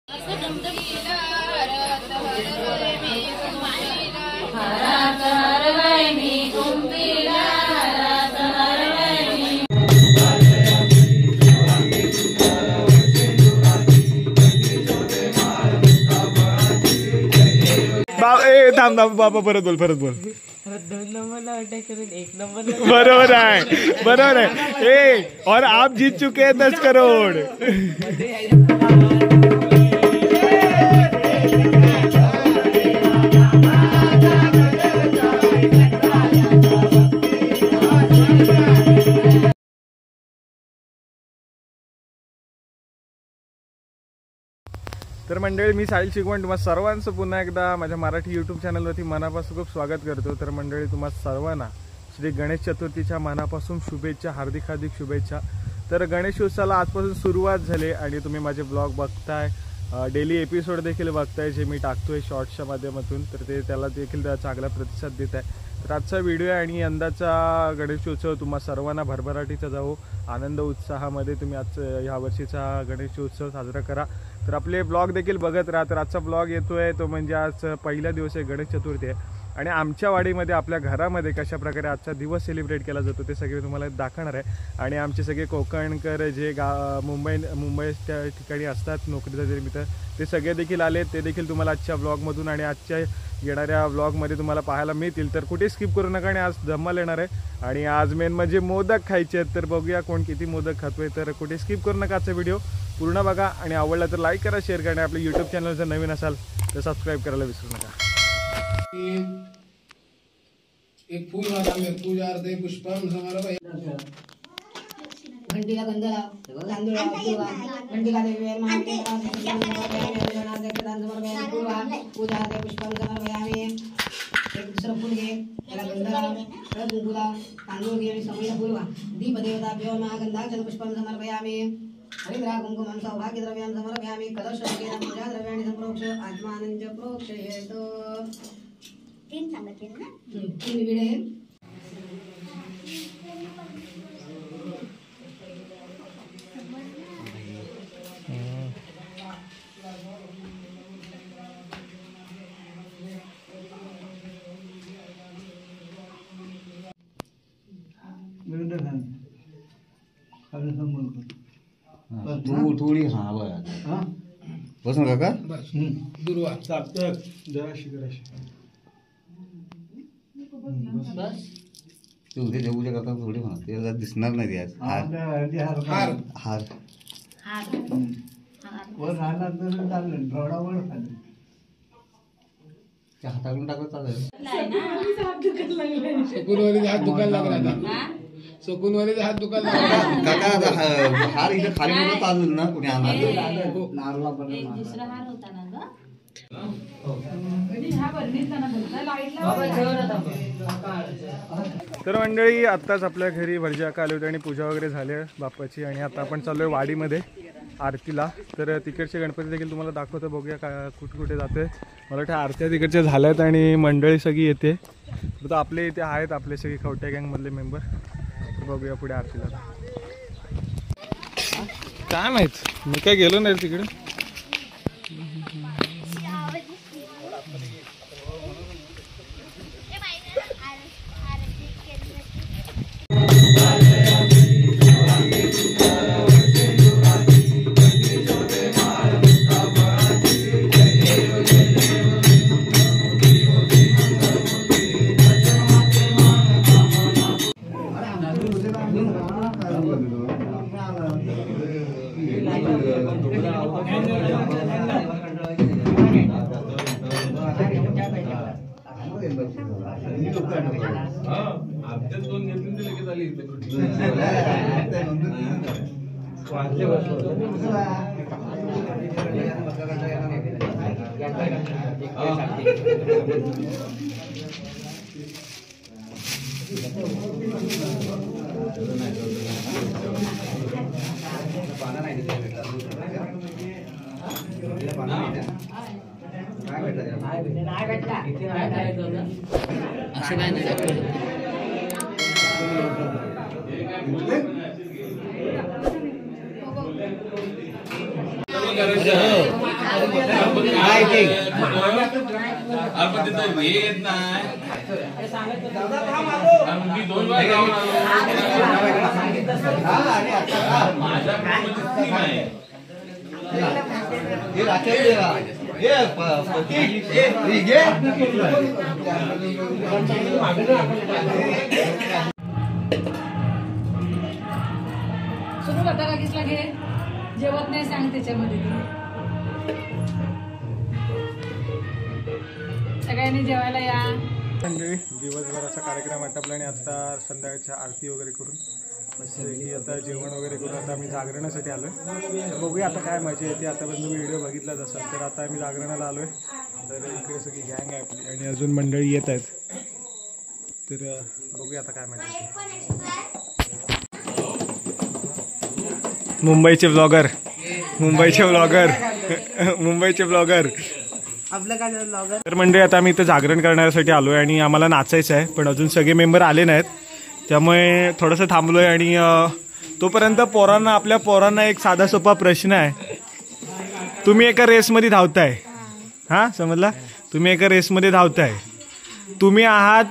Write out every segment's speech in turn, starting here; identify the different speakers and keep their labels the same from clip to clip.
Speaker 1: थांब बाबा परत बोल 2 नंबर अटॅक करून 1 नंबर बरोबर आहे और आप जीत चुके हैं 10 करोड़। तर मंडळी मी साहिल शिकवण तुम्हा सर्वांचं पुन्हा एकदा माझ्या मराठी यूट्यूब चॅनलवरती मनापासून खूप स्वागत करतो। तर मंडळी तुम्हा सर्वांना श्री गणेश चतुर्थीच्या मनापासून शुभेच्छा, हार्दिक शुभेच्छा। तर गणेश उत्सवाला आजपासून सुरुवात झाली आणि तुम्ही माझे ब्लॉग बघताय, डेली एपिसोड देखील बघताय जे मी टाकतोय शॉर्ट्सच्या माध्यमातून, तर ते त्याला देखील चांगला प्रतिसाद देत आहे। तर आजचा व्हिडिओ आहे आणि यंदाचा गणेशोत्सव तुम्हा सर्वांना भरभराटीचा जावो, आनंद उत्साहामध्ये तुम्ही आज ह्या वर्षीचा गणेशोत्सव साजरा करा। तर आपले ब्लॉग देखील बघत राहा। तर आजचा ब्लॉग येतोय तो म्हणजे आज पहिला दिवस आहे, गणेश चतुर्थी आहे आणि आमच्या वाडीमध्ये आपल्या घरामध्ये कशा प्रकारे आजचा दिवस सेलिब्रेट केला जातो ते सगळे तुम्हाला दाखवणार आहे। आणि आमचे सगळे कोकणकर जे मुंबईच्या ठिकाणी असतात नोकरीचा जे मित्र ते सगळे देखील आले, ते देखील तुम्हाला आजच्या ब्लॉगमधून आणि आजच्या येणाऱ्या व्लॉगमध्ये तुम्हाला पाहायला मिळतील। तर कुठे स्किप करू नका आणि आज धमाल येणार आहे आणि आज मेन म्हणजे मोदक खायचे आहेत। तर बघूया कोण किती मोदक खातोय। तर कुठे स्किप करू नका, आजचा व्हिडिओ पूर्ण बघा आणि आवडला तर लाईक करा, शेअर करा आणि आपल्या यूट्यूब चॅनल जर नवीन असाल तर सबस्क्राईब करायला विसरू नका।
Speaker 2: एक फूल पूजार्थे पुष्पम समर्पयामि। घंटिका गंधला तांदूळ घंटिका देवी पूजार्थे पुष्पम समर्पयामि। एक दुसरं फूल घे, त्याला गंधला हळद कुंकूला तांदूळ घे आणि समया फुलवा। दीप देवताभ्यो महागंधाक्षत पुष्पम समर्पयामि। हरिद्रा कुंकुमं सौभाग्यद्रव्यां समर्पयामि। कलशोकेन पूजाद्रव्याणि सम्प्रोक्ष्य आत्मानं च प्रोक्षयेत्। 3 सांगितले ना, 3 विडे
Speaker 3: थोडी हाँ बरं बस ना काका
Speaker 2: बस दुर्वा
Speaker 1: सार्थक जराशी
Speaker 2: बस
Speaker 3: ते उद्या देऊच्या करता थोडी म्हणा ते दिसणार नाही ते आज हार
Speaker 2: हार
Speaker 3: हार
Speaker 4: वर राहणार तर चालेल, थोडावर खाली
Speaker 3: त्या हाताकडून टाकत चालेल।
Speaker 2: सकुनवाले हात दुखायला लागला आता, सकुनवाले हात दुखायला लागला
Speaker 3: काका हार इथे खाली म्हणून चालेल ना कुणी आणणार
Speaker 4: नारळा पण
Speaker 5: दुसरा हार होता ना ग।
Speaker 1: तर मंडळी आत्ताच आपल्या घरी भटजी आले होते आणि पूजा वगैरे झाली बाप्पाची आणि आता आपण चाललोय वाडीमध्ये आरतीला। तर तिकडचे गणपती देखील तुम्हाला दाखवतो, बघूया का कुठे जाते। मला वाटतं आरत्या तिकडच्या झाल्यात आणि मंडळी सगळी येते। तर आपले इथे आहेत आपले सगळे खवट्या गँगमधले मेंबर। बघूया पुढे आरतीला काय माहित, मी काय गेलो नाही तिकडे।
Speaker 5: सुरू होता का किसला घे जेवत नाही सांग त्याच्यामध्ये सगळ्यांनी जेवायला या.
Speaker 1: म्हणजे दिवसभराचा कार्यक्रम आटपला आणि आता संध्याकाळच्या आरती वगैरे करून मस्त की आता जेवण वगैरे करून आता आम्ही जागरणासाठी आलो आहे. तर बघूया आता काय मजा येते. आतापर्यंत तुम्ही व्हिडिओ बघितलाच असाल. तर आता आम्ही जागरणाला आलो आहे. तर इकडे सगळी गँग आहे आपली आणि अजून मंडळी येत आहेत. तर बघूया आता काय मजा येते. मुंबईचे ब्लॉगर
Speaker 2: आपलं काय ब्लॉगर.
Speaker 1: तर म्हणजे आता आम्ही इथं जागरण करण्यासाठी आलो आहे आणि आम्हाला नाचायचं आहे. पण अजून सगळे मेंबर आले नाहीत त्यामुळे थोडंसं थांबलो आहे. आणि तोपर्यंत आपल्या पोरांना एक साधा सोपा प्रश्न आहे. तुम्ही एका रेसमध्ये धावताय. हां समजला. तुम्ही एका रेसमध्ये धावताय. तुम्ही आहात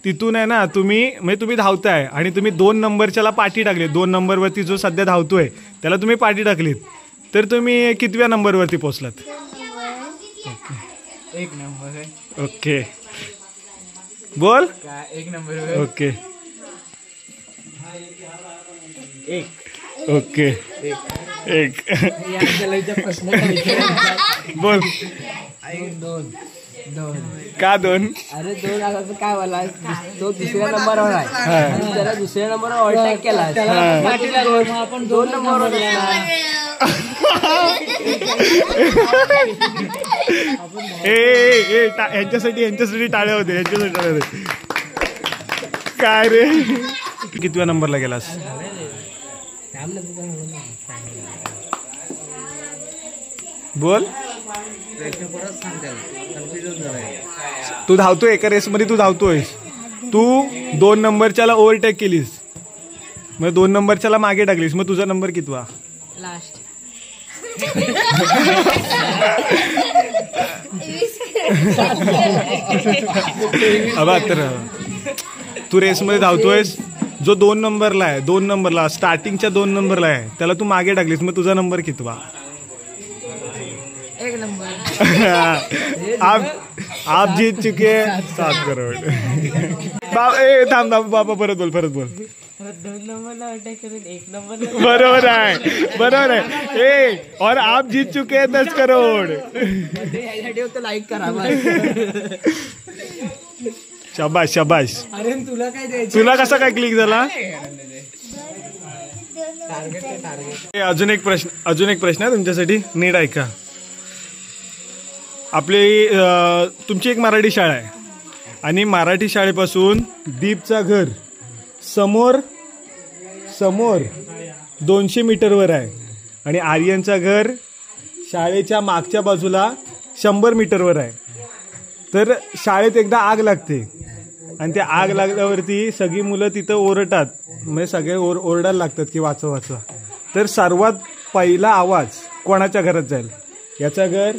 Speaker 1: तिथून आहे ना. तुम्ही धावताय आणि तुम्ही 2 नंबरच्याला पाठी टाकली. 2 नंबरवरती जो सध्या धावतोय त्याला तुम्ही पाठी टाकलीत. तर तुम्ही कितव्या नंबरवरती पोहोचलात.
Speaker 4: 1 नंबर.
Speaker 1: ओके बोल.
Speaker 4: 1 नंबर.
Speaker 1: ओके ओके 1
Speaker 4: प्रश्न
Speaker 1: बोल.
Speaker 4: 2
Speaker 1: का 2.
Speaker 4: अरे 2 आता काय बोला. तो दुसऱ्या नंबरवर आहे आणि त्याला दुसऱ्या नंबरवर ओव्हरटेक केला. आपण 2 नंबरवर
Speaker 1: यांच्यासाठी टाळ्या होते. काय रे कितव्या नंबरला गेलास. बोल. तू धावतोय एका रेसमध्ये. तू धावतोयस. तू 2 नंबरच्याला ओव्हरटेक केलीस. मग 2 नंबरच्याला मागे टाकलीस. मग तुझा नंबर कितवा.
Speaker 5: लास्ट.
Speaker 1: तर तू रेसमध्ये धावतोयस. जो 2 नंबरला आहे 2 नंबरला स्टार्टिंगच्या 2 नंबरला आहे त्याला तू मागे टाकलीस. मग तुझा नंबर कितवा.
Speaker 5: 1 नंबर.
Speaker 1: आप जीत चुके 7 करोड. थांब बाबा परत बोल.
Speaker 4: 2 नंबरला ओव्हरटेक करून 1 नंबर.
Speaker 1: बरोबर आहे. और आप जीत चुके हैं 10 करोड.
Speaker 4: लाईक करा.
Speaker 1: शाबाश.
Speaker 4: अरे तुला काय द्यायचं.
Speaker 1: तुला कसा काय क्लिक झाला. अजून एक प्रश्न आहे तुमच्यासाठी. नीट ऐका. तुमची एक मराठी शाळा आहे आणि मराठी शाळेपासून दीपचा घर समोर 200 मीटरवर आहे आणि आर्यनचा घर शाळेच्या मागच्या बाजूला 100 मीटरवर आहे. तर शाळेत एकदा आग लागते आणि त्या आग लागल्यावरती सगळी मुलं तिथं ओरडतात. म्हणजे सगळे ओरडायला लागतात की वाचवा. तर सर्वात पहिला आवाज कोणाच्या घरात जाईल. याचा घर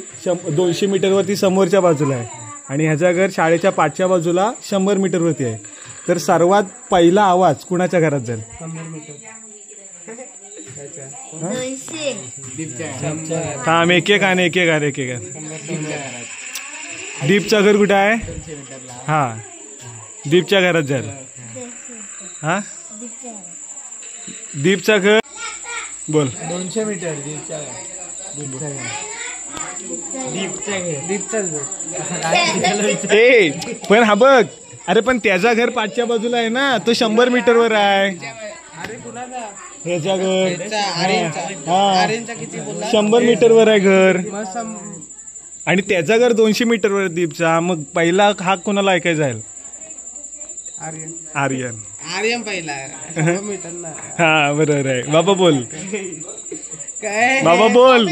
Speaker 1: 200 मीटरवरती समोरच्या बाजूला आहे आणि ह्याचा घर शाळेच्या पाठच्या बाजूला 100 मीटरवरती आहे. तर सर्वात पहिला आवाज कुणाच्या घरात जाईल.
Speaker 4: 100 मीटर.
Speaker 1: थांब एक दीपचं घर कुठं आहे. हा दीपच्या घरात जाईल. हा दीपचं घर बोल.
Speaker 4: 200 मीटर.
Speaker 1: पण हा बघ. अरे पण त्याचा घर पाठच्या बाजूला आहे ना. तो 100 मीटरवर आहे. ह्याचा घर 100 मीटरवर आहे घर आणि त्याचा घर 200 मीटरवर दीपचा. मग पहिला हाक कोणाला ऐकायचा आहे. आर्यन
Speaker 4: पहिला.
Speaker 1: हा बरोबर आहे. बाबा बोल. बाबा बोल.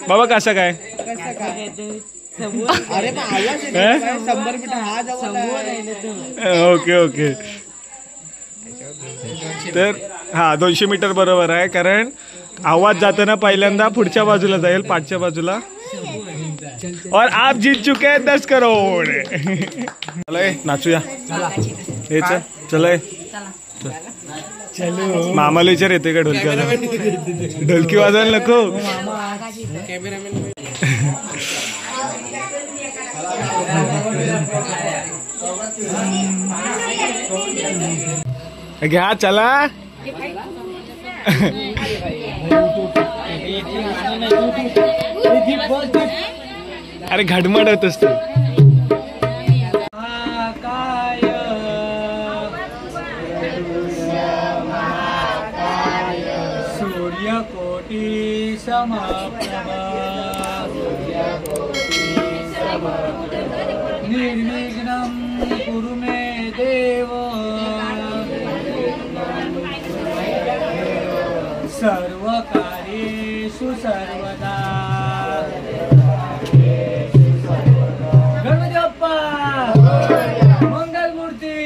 Speaker 1: बाबा कसा काय.
Speaker 4: अरे 100 मीटर हा जवळ.
Speaker 1: ओके. तर 200 मीटर बरोबर आहे. कारण आवाज जाताना पहिल्यांदा पुढच्या बाजूला जाईल, पाठच्या बाजूला. और आप जीत चुके हैं 10 करोड़. चला नाचूया. हे चल मामाला विचार येते का ढोलकी वाजवायला? ढोलकी वाजवायला नको. घ्या चला. अरे घडमड होत असते.
Speaker 4: सूर्यकोटि समप्रभा निर्विघ्नं कुरु मे देव सर्वकार्येषु सर्वदा. गणपती बाप्पा मंगलमूर्ती.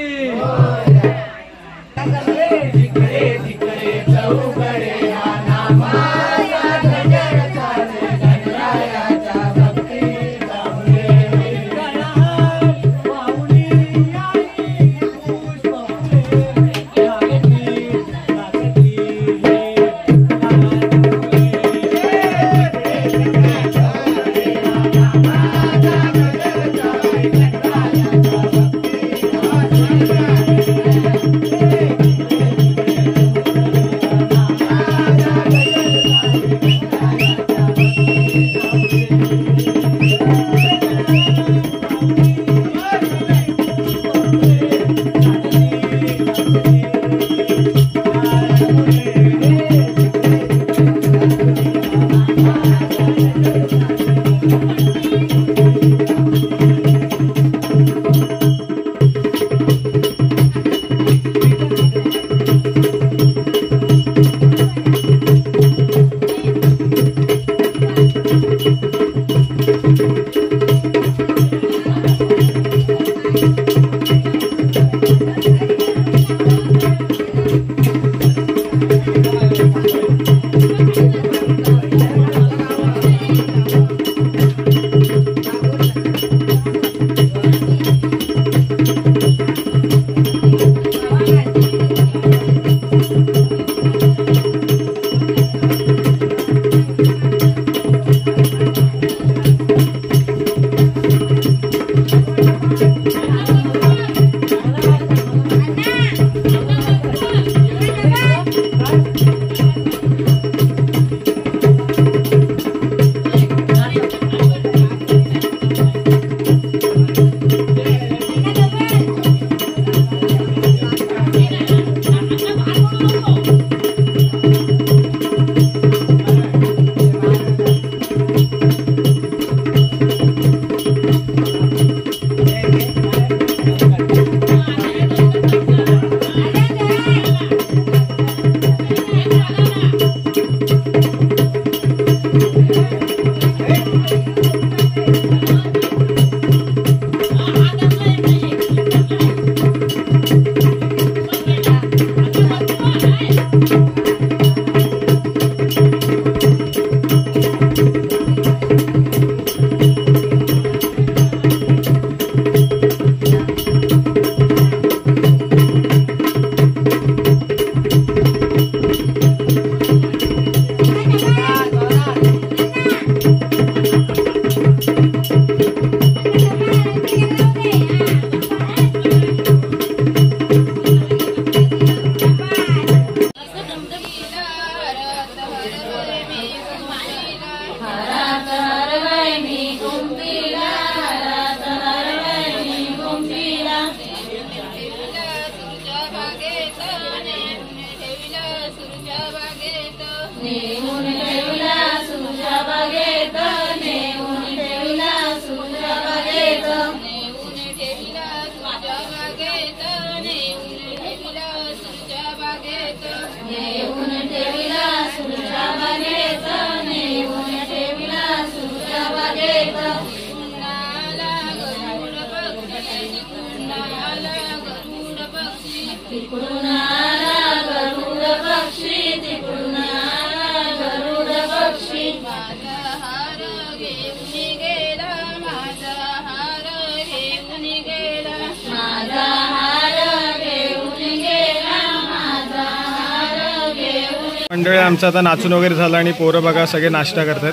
Speaker 1: मंडळी आमचं आता नाचून वगैरे झालं आणि पोरं बघा सगळे नाश्ता करतात.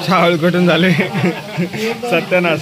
Speaker 1: चहा उलगडून झाले. सत्यानाश.